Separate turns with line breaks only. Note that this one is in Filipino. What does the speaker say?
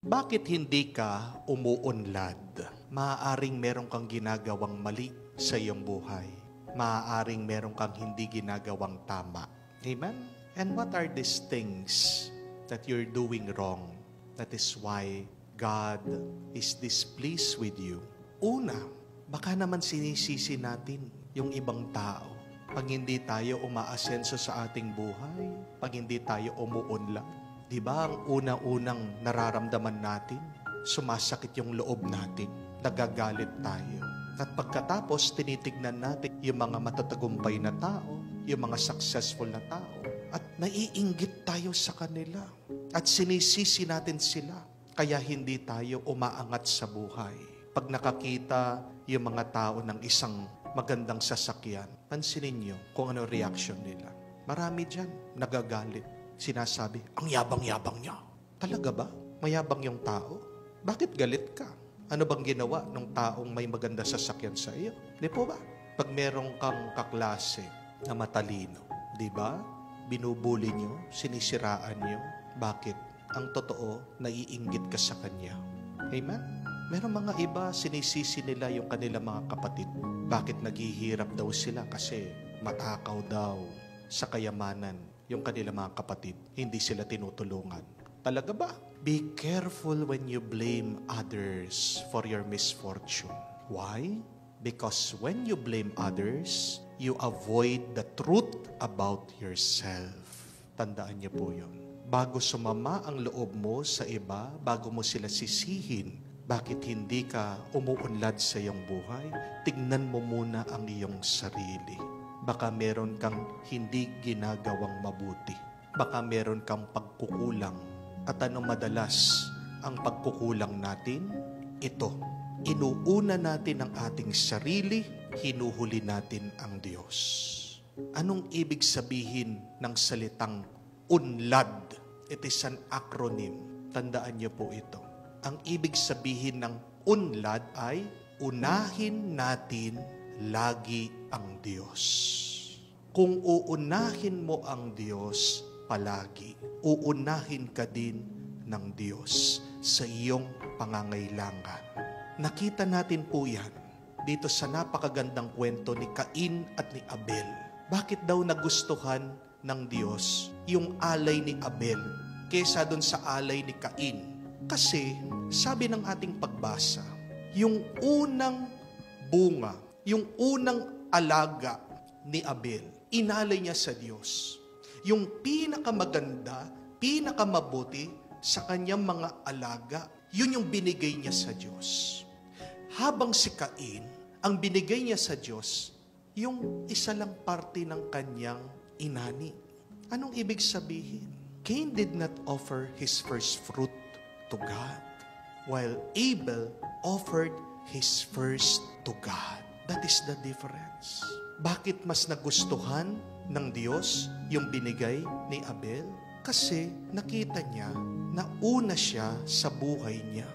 Bakit hindi ka umuunlad? Maaaring meron kang ginagawang mali sa iyong buhay. Maaaring meron kang hindi ginagawang tama. Amen? And what are these things that you're doing wrong? That is why God is displeased with you. Una, baka naman sinisisi natin yung ibang tao. Pag hindi tayo umaasenso sa ating buhay, pag hindi tayo umuunlad, di ba ang una-unang nararamdaman natin? Sumasakit yung loob natin, nagagalit tayo. At pagkatapos, tinitignan natin yung mga matatagumpay na tao, yung mga successful na tao, at naiinggit tayo sa kanila. At sinisisi natin sila, kaya hindi tayo umaangat sa buhay. Pag nakakita yung mga tao ng isang magandang sasakyan, pansinin nyo kung ano reaction nila. Marami dyan, nagagalit. Sinasabi, ang yabang-yabang niya. Talaga ba? Mayabang yung tao? Bakit galit ka? Ano bang ginawa ng taong may maganda sasakyan sa iyo? Di po ba? Pag merong kang kaklase na matalino, di ba? Binubuli nyo, sinisiraan nyo. Bakit? Ang totoo, naiinggit ka sa kanya. Amen? Meron mga iba, sinisisi nila yung kanilang mga kapatid. Bakit naghihirap daw sila? Kasi matakaw daw sa kayamanan yung kanilang mga kapatid. Hindi sila tinutulungan. Talaga ba? Be careful when you blame others for your misfortune. Why? Because when you blame others, you avoid the truth about yourself. Tandaan niyo po yun. Bago sumama ang loob mo sa iba, bago mo sila sisihin, bakit hindi ka umuunlad sa iyong buhay? Tignan mo muna ang iyong sarili. Baka meron kang hindi ginagawang mabuti. Baka meron kang pagkukulang. At ano madalas ang pagkukulang natin? Ito, inuuna natin ang ating sarili, hinuhuli natin ang Diyos. Anong ibig sabihin ng salitang unlad? It is an acronym. Tandaan niyo po ito. Ang ibig sabihin ng unlad ay unahin natin lagi ang Diyos. Kung uunahin mo ang Diyos palagi, uunahin ka din ng Diyos sa iyong pangangailangan. Nakita natin po yan dito sa napakagandang kwento ni Cain at ni Abel. Bakit daw nagustuhan ng Diyos yung alay ni Abel kaysa doon sa alay ni Cain? Kasi sabi ng ating pagbasa, yung unang bunga, yung unang alaga ni Abel, inalay niya sa Diyos. Yung pinakamaganda, pinakamabuti sa kanyang mga alaga, yun yung binigay niya sa Diyos. Habang si Cain, ang binigay niya sa Diyos, yung isa lang parte ng kanyang inani. Anong ibig sabihin? Cain did not offer his first fruit to God, while Abel offered his first to God. That is the difference. Bakit mas nagustuhan ng Diyos yung binigay ni Abel? Kasi nakita niya na una siya sa buhay niya.